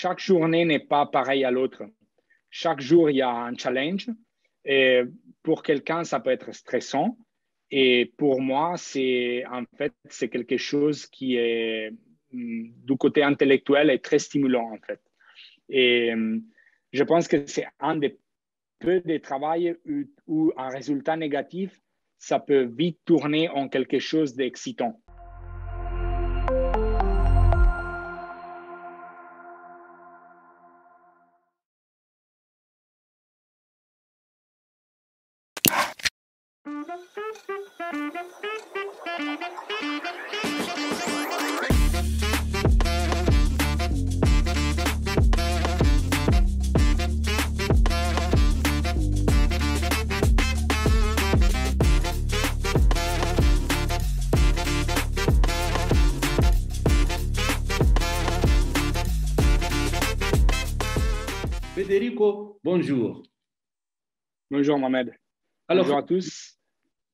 chaque journée n'est pas pareille à l'autre. Chaque jour, il y a un challenge. Et pour quelqu'un, ça peut être stressant. Et pour moi, c'est quelque chose qui est du côté intellectuel est très stimulant en fait. Et je pense que c'est un des peu de travail où un résultat négatif, ça peut vite tourner en quelque chose d'excitant. Federico, bonjour. Bonjour Mohamed. Alors, bonjour à tous.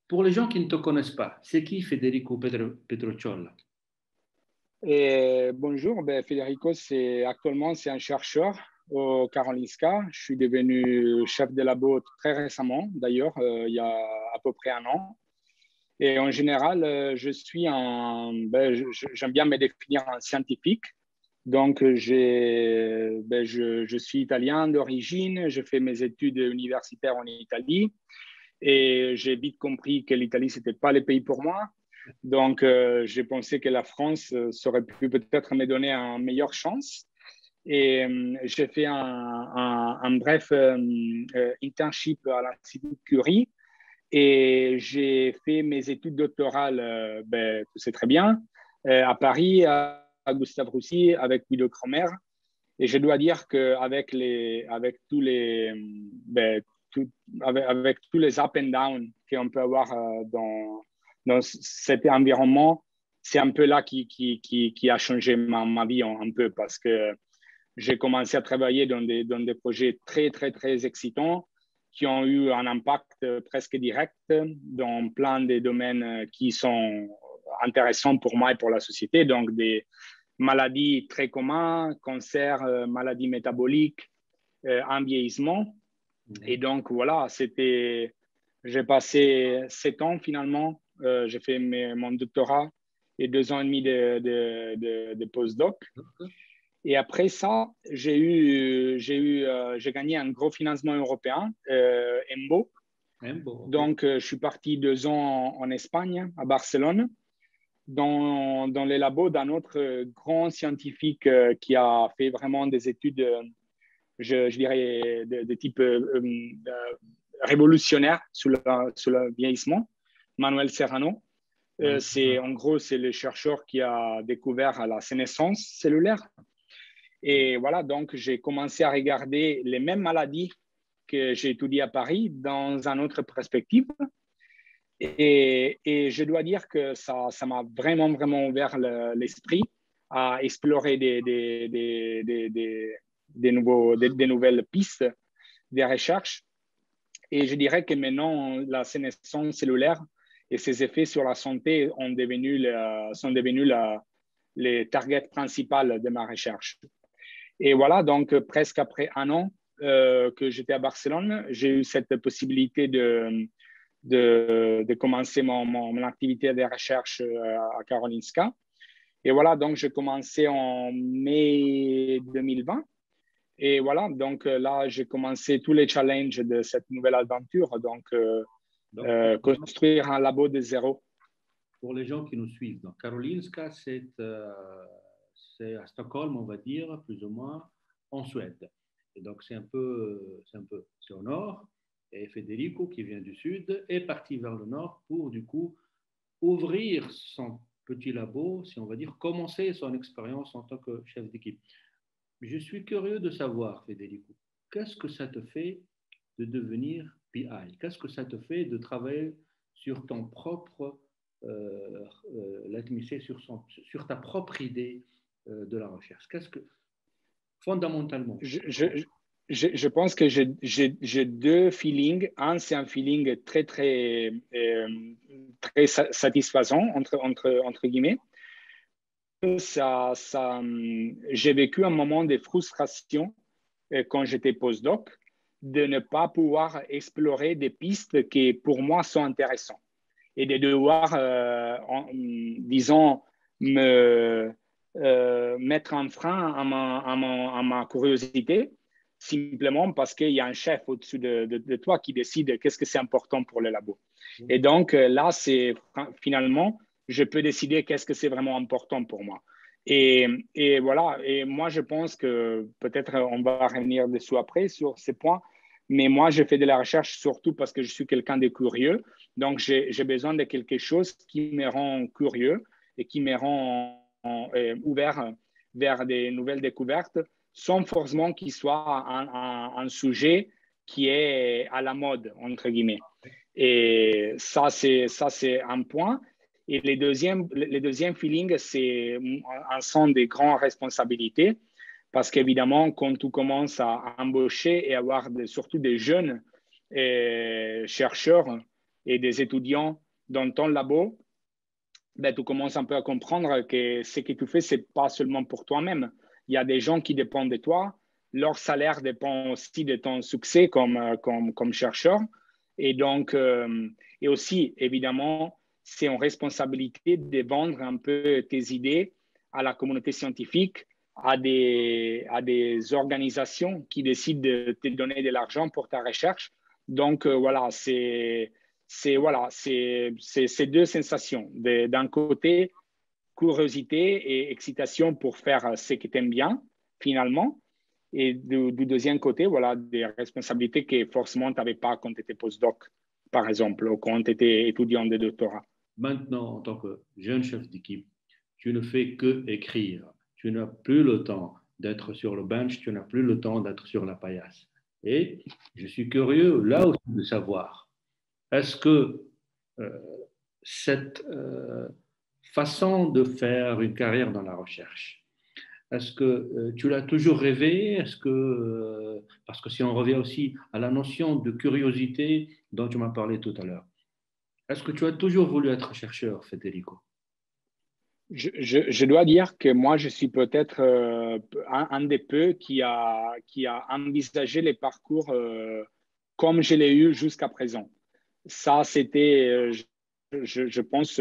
Pour les gens qui ne te connaissent pas, c'est qui Federico Petrociolla? Bonjour, Federico, actuellement c'est un chercheur au Karolinska. Je suis devenu chef de labo très récemment, d'ailleurs, il y a à peu près un an. Et en général, j'aime bien me définir en scientifique. Donc, je suis italien d'origine, je fais mes études universitaires en Italie et j'ai vite compris que l'Italie, ce n'était pas le pays pour moi. Donc, j'ai pensé que la France aurait pu peut-être me donner une meilleure chance. Et j'ai fait un bref internship à l'Institut Curie et j'ai fait mes études doctorales, tu sais très bien, à Paris, à Gustave Roussy, avec Guido Cromer. Et je dois dire qu'avec avec tous les up and down qu'on peut avoir dans cet environnement, c'est un peu là qui a changé ma vie un peu parce que j'ai commencé à travailler dans des projets très, très, très excitants qui ont eu un impact presque direct dans plein de domaines qui sont intéressants pour moi et pour la société. Donc, des maladies très communes, cancer, maladies métaboliques, un vieillissement. Et donc, voilà, j'ai passé 7 ans finalement. J'ai fait mon doctorat et 2 ans et demi de postdoc. Et après ça, j'ai gagné un gros financement européen, EMBO. Okay. Donc, je suis parti 2 ans en Espagne, à Barcelone, dans les labos d'un autre grand scientifique qui a fait vraiment des études, je dirais, de type révolutionnaire sur le vieillissement, Manuel Serrano. En gros, c'est le chercheur qui a découvert la sénescence cellulaire. Et voilà, donc j'ai commencé à regarder les mêmes maladies que j'ai étudiées à Paris dans une autre perspective. Et je dois dire que ça m'a vraiment, vraiment ouvert l'esprit à explorer des nouvelles pistes de recherche. Et je dirais que maintenant, la sénescence cellulaire et ses effets sur la santé sont devenus les targets principaux de ma recherche. Et voilà, donc presque après un an que j'étais à Barcelone, j'ai eu cette possibilité de commencer mon activité de recherche à Karolinska. Et voilà, donc j'ai commencé en mai 2020. Et voilà, donc là, j'ai commencé tous les challenges de cette nouvelle aventure, donc construire un labo de zéro. Pour les gens qui nous suivent, donc Karolinska, c'est à Stockholm, on va dire, plus ou moins, en Suède. Et donc, c'est au nord. Et Federico, qui vient du sud, est parti vers le nord pour, du coup, ouvrir son petit labo, si on va dire, commencer son expérience en tant que chef d'équipe. Je suis curieux de savoir, Federico, qu'est-ce que ça te fait de devenir PI? Qu'est-ce que ça te fait de travailler sur ton propre sur ta propre idée de la recherche? Qu'est-ce que, fondamentalement, je pense que j'ai 2 feelings. Un, c'est un feeling très, très, très satisfaisant, entre guillemets, j'ai vécu un moment de frustration quand j'étais postdoc de ne pas pouvoir explorer des pistes qui, pour moi, sont intéressantes et de devoir, disons, mettre un frein à ma curiosité, simplement parce qu'il y a un chef au-dessus de toi qui décide qu'est-ce que c'est important pour le labo. Et donc, là, c'est finalement, je peux décider qu'est-ce que c'est vraiment important pour moi. Et voilà, et moi, je pense que peut-être on va revenir dessus après sur ces points, mais moi, je fais de la recherche surtout parce que je suis quelqu'un de curieux. Donc, j'ai besoin de quelque chose qui me rend curieux et qui me rend ouvert vers des nouvelles découvertes sans forcément qu'il soit un sujet qui est à la mode, entre guillemets. Et ça, c'est un point. Et le deuxième feeling, c'est un sens de grandes responsabilités parce qu'évidemment, quand tu commences à embaucher et avoir surtout des jeunes chercheurs et des étudiants dans ton labo, ben, tu commences un peu à comprendre que ce que tu fais, ce n'est pas seulement pour toi-même. Il y a des gens qui dépendent de toi. Leur salaire dépend aussi de ton succès comme chercheur. Et donc, et aussi, évidemment, c'est une responsabilité de vendre un peu tes idées à la communauté scientifique, à des organisations qui décident de te donner de l'argent pour ta recherche. Donc, voilà, c'est ces deux sensations. D'un côté, curiosité et excitation pour faire ce que tu aimes bien, finalement. Et du deuxième côté, voilà, des responsabilités que forcément tu n'avais pas quand tu étais postdoc, par exemple, ou quand tu étais étudiant de doctorat. Maintenant, en tant que jeune chef d'équipe, tu ne fais que écrire. Tu n'as plus le temps d'être sur le bench, tu n'as plus le temps d'être sur la paillasse. Et je suis curieux là aussi de savoir, est-ce que euh, cette façon de faire une carrière dans la recherche, est-ce que tu l'as toujours rêvé? Est-ce que, parce que si on revient aussi à la notion de curiosité dont tu m'as parlé tout à l'heure, est-ce que tu as toujours voulu être chercheur, Federico? Je dois dire que moi, je suis peut-être un des peu qui a envisagé les parcours comme je l'ai eu jusqu'à présent. Ça, c'était, je pense,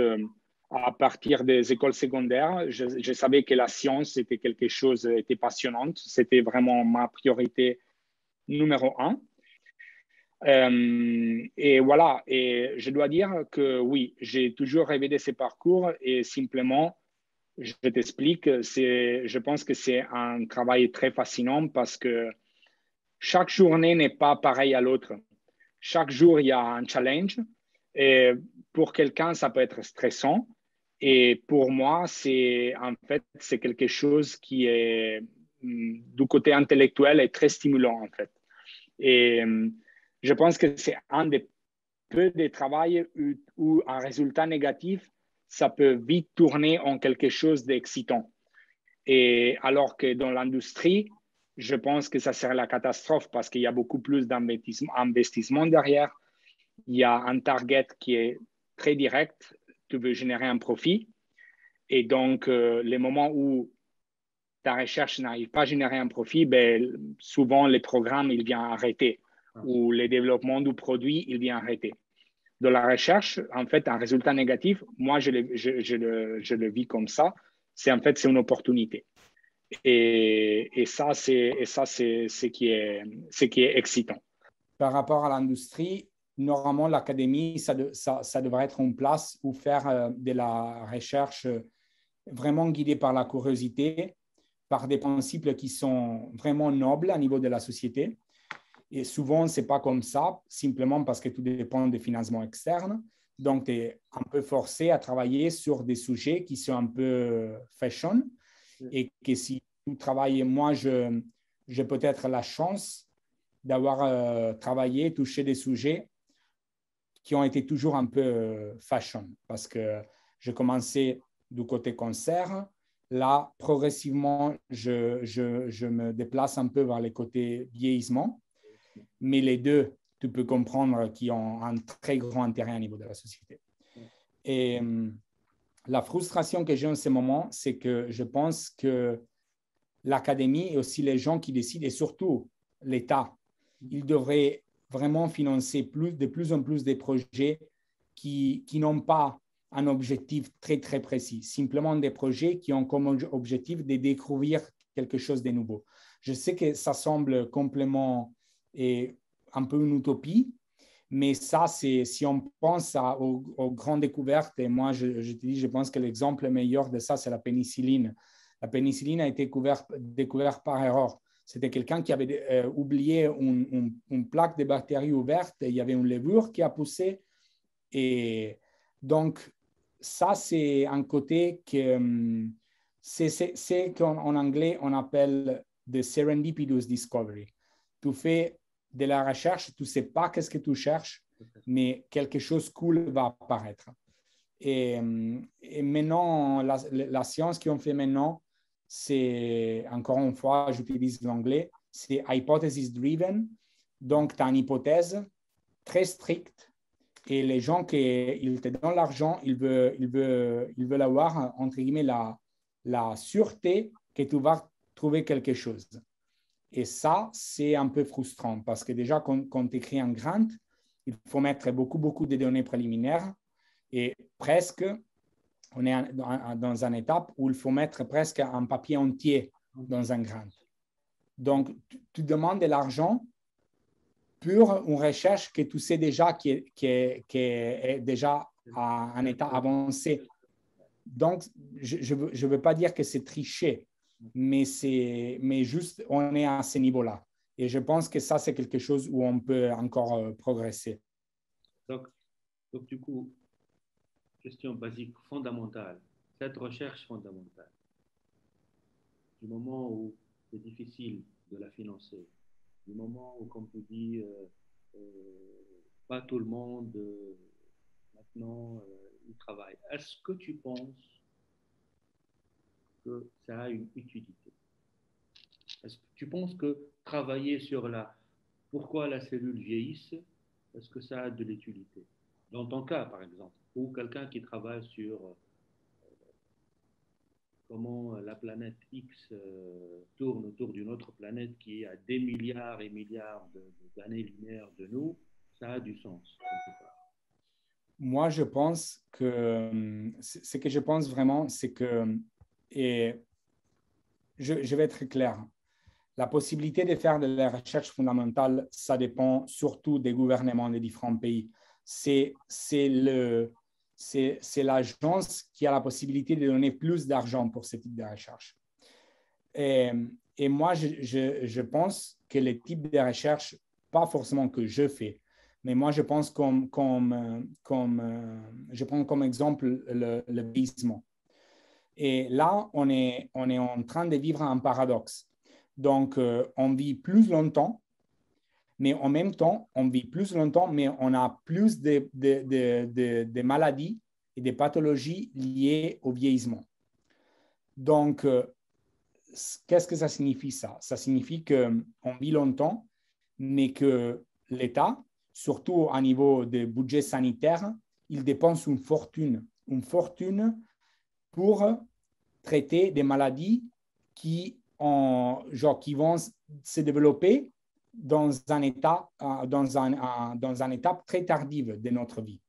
à partir des écoles secondaires, je savais que la science était quelque chose, était passionnante. C'était vraiment ma priorité numéro un. Et voilà, et je dois dire que oui, j'ai toujours rêvé de ces parcours et simplement, je t'explique, je pense que c'est un travail très fascinant parce que chaque journée n'est pas pareille à l'autre. Chaque jour, il y a un challenge. Et pour quelqu'un, ça peut être stressant. Et pour moi, en fait, c'est quelque chose qui est, du côté intellectuel, est très stimulant, en fait. Et je pense que c'est un des peu de travail où un résultat négatif, ça peut vite tourner en quelque chose d'excitant. Et alors que dans l'industrie, je pense que ça serait la catastrophe parce qu'il y a beaucoup plus d'investissement derrière. Il y a un target qui est très direct. Tu veux générer un profit. Et donc, les moments où ta recherche n'arrive pas à générer un profit, ben, souvent, les programmes, ils viennent arrêter ou les développements du produit, ils viennent arrêter. De la recherche, en fait, un résultat négatif, moi, je le vis comme ça. C'est en fait, c'est une opportunité. Et ça, c'est ce qui est excitant. Par rapport à l'industrie, normalement, l'académie, ça devrait être en place ou faire de la recherche vraiment guidée par la curiosité, par des principes qui sont vraiment nobles à niveau de la société. Et souvent, ce n'est pas comme ça, simplement parce que tout dépend des financements externes. Donc, tu es un peu forcé à travailler sur des sujets qui sont un peu fashion et que si tu travailles, moi, j'ai peut-être la chance d'avoir travaillé, touché des sujets qui ont été toujours un peu fashion parce que j'ai commencé du côté concert. Là, progressivement, je me déplace un peu vers les côtés vieillissement, mais les deux, tu peux comprendre, qui ont un très grand intérêt au niveau de la société. Et La frustration que j'ai en ce moment, c'est que je pense que l'académie et aussi les gens qui décident, et surtout l'État, ils devraient vraiment financer de plus en plus des projets qui n'ont pas un objectif très, très précis, simplement des projets qui ont comme objectif de découvrir quelque chose de nouveau. Je sais que ça semble complètement et un peu une utopie, mais ça, c'est si on pense aux grandes découvertes, et moi, je te dis, je pense que l'exemple meilleur de ça, c'est la pénicilline. La pénicilline a été découverte par erreur. C'était quelqu'un qui avait oublié une plaque de bactéries ouverte, et il y avait une levure qui a poussé. Et donc, ça, c'est un côté que c'est qu'en anglais, on appelle the serendipitous discovery. Tu fais de la recherche, tu ne sais pas qu'est-ce que tu cherches, mais quelque chose de cool va apparaître. Et maintenant, la science qu'on fait maintenant, c'est, encore une fois, j'utilise l'anglais, c'est hypothesis driven. Donc, tu as une hypothèse très stricte et les gens qui ils te donnent l'argent, ils veulent avoir, entre guillemets, la sûreté que tu vas trouver quelque chose. Et ça, c'est un peu frustrant parce que déjà, quand tu écris un grant, il faut mettre beaucoup de données préliminaires et presque, on est dans une étape où il faut mettre presque un papier entier dans un grant. Donc, tu demandes de l'argent pour une recherche que tu sais déjà qui est déjà à un état avancé. Donc, je ne veux pas dire que c'est tricher, mais juste on est à ce niveau-là. Et je pense que ça, c'est quelque chose où on peut encore progresser. Donc, du coup, question basique, fondamentale, cette recherche fondamentale, du moment où c'est difficile de la financer, du moment où, comme tu dis, pas tout le monde maintenant y travaille, est-ce que tu penses que ça a une utilité? Est-ce que tu penses que travailler sur pourquoi la cellule vieillisse, est-ce que ça a de l'utilité? Dans ton cas, par exemple, ou quelqu'un qui travaille sur comment la planète X tourne autour d'une autre planète qui est à des milliards et milliards d'années-lumière de nous, ça a du sens. Moi, je pense que ce que je pense vraiment, c'est que, et je vais être clair, la possibilité de faire de la recherche fondamentale, ça dépend surtout des gouvernements des différents pays. C'est l'agence qui a la possibilité de donner plus d'argent pour ce type de recherche. Et moi, je pense que les types de recherche, pas forcément que je fais, mais moi, je pense je prends comme exemple le vieillissement. Et là, on est en train de vivre un paradoxe. Donc, on vit plus longtemps, mais en même temps, on vit plus longtemps, mais on a plus de maladies et de pathologies liées au vieillissement. Donc, qu'est-ce que ça signifie ça? Ça signifie qu'on vit longtemps, mais que l'État, surtout à niveau de budget sanitaire, il dépense une fortune pour traiter des maladies qui vont se développer dans un état très tardif de notre vie.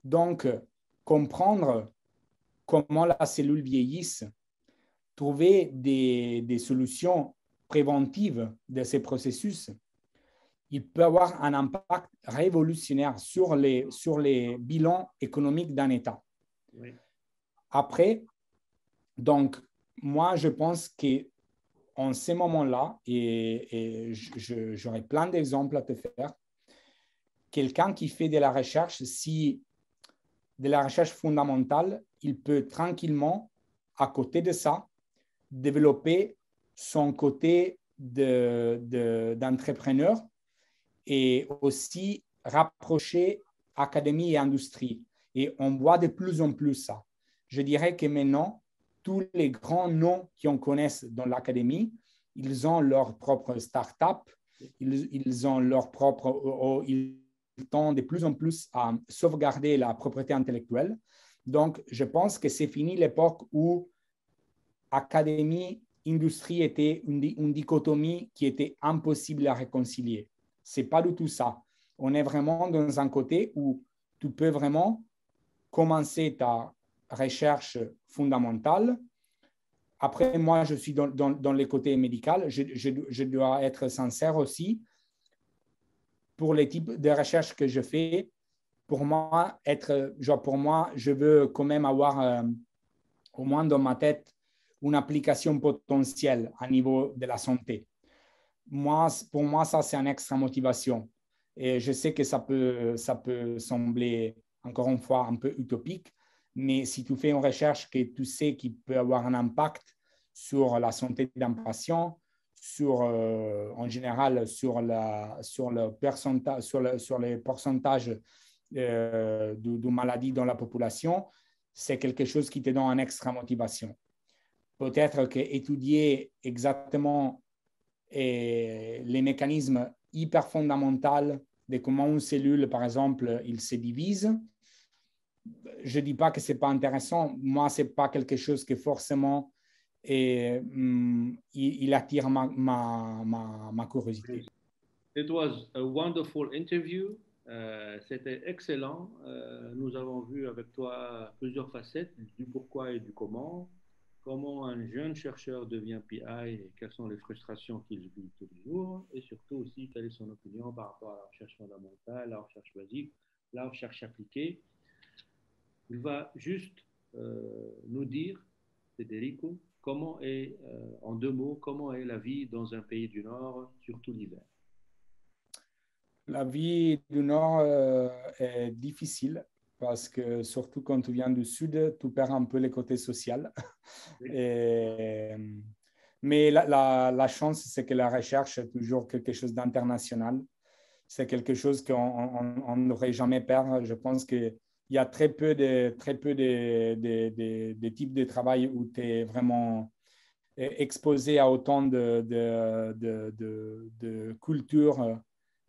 Donc, comprendre comment la cellule vieillisse, trouver des solutions préventives de ces processus, il peut avoir un impact révolutionnaire sur les bilans économiques d'un État. Oui. Après, donc, moi, je pense qu'en ce moment-là, et j'aurais plein d'exemples à te faire, quelqu'un qui fait de la recherche, de la recherche fondamentale, il peut tranquillement, à côté de ça, développer son côté d'entrepreneur et aussi rapprocher académie et industrie. Et on voit de plus en plus ça. Je dirais que maintenant, tous les grands noms qu'on connaisse dans l'académie, ils ont leur propre start-up, ils ont leur propre, ils tendent de plus en plus à sauvegarder la propriété intellectuelle. Donc, je pense que c'est fini l'époque où académie, industrie était une dichotomie qui était impossible à réconcilier. Ce n'est pas du tout ça. On est vraiment dans un côté où tu peux vraiment commencer ta recherche fondamentale. Après, moi, je suis dans le côté médical. Je dois être sincère aussi. Pour les types de recherches que je fais, pour moi, je veux quand même avoir au moins dans ma tête une application potentielle à niveau de la santé. Pour moi, ça, c'est une extra motivation. Et je sais que ça peut sembler, encore une fois, un peu utopique, mais si tu fais une recherche que tu sais qu'il peut avoir un impact sur la santé d'un patient, en général sur les pourcentages de maladies dans la population, c'est quelque chose qui te donne une extra motivation. Peut-être qu'étudier exactement les mécanismes hyper fondamentaux de comment une cellule, par exemple, il se divise, je ne dis pas que ce n'est pas intéressant. Moi, ce n'est pas quelque chose que forcément il attire ma curiosité. It was a wonderful interview. C'était excellent. Nous avons vu avec toi plusieurs facettes du pourquoi et du comment. Comment un jeune chercheur devient PI et quelles sont les frustrations qu'il vit tous les jours. Et surtout aussi, quelle est son opinion par rapport à la recherche fondamentale, la recherche basique, la recherche appliquée. Il va juste nous dire, Federico, en 2 mots, comment est la vie dans un pays du Nord, surtout l'hiver? La vie du Nord est difficile parce que surtout quand tu viens du Sud, tu perds un peu le côté social. Mais la chance, c'est que la recherche est toujours quelque chose d'international. C'est quelque chose qu'on n'aurait jamais perdre. Je pense qu'il y a très peu de types de travail où tu es vraiment exposé à autant de cultures,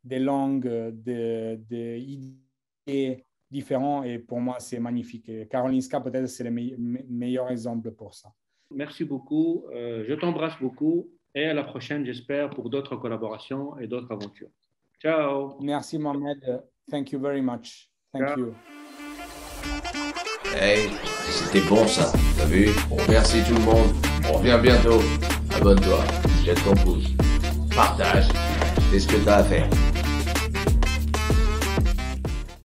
des langues, d'idées différentes. Et pour moi, c'est magnifique. Et Karolinska, peut-être, c'est le meilleur exemple pour ça. Merci beaucoup. Je t'embrasse beaucoup. Et à la prochaine, j'espère, pour d'autres collaborations et d'autres aventures. Ciao. Merci, Mohamed. Thank you very much. Thank you. Hey, c'était bon ça, t'as vu? Merci tout le monde, on revient bientôt. Abonne-toi, jette ton pouce, partage, fais ce que t'as à faire.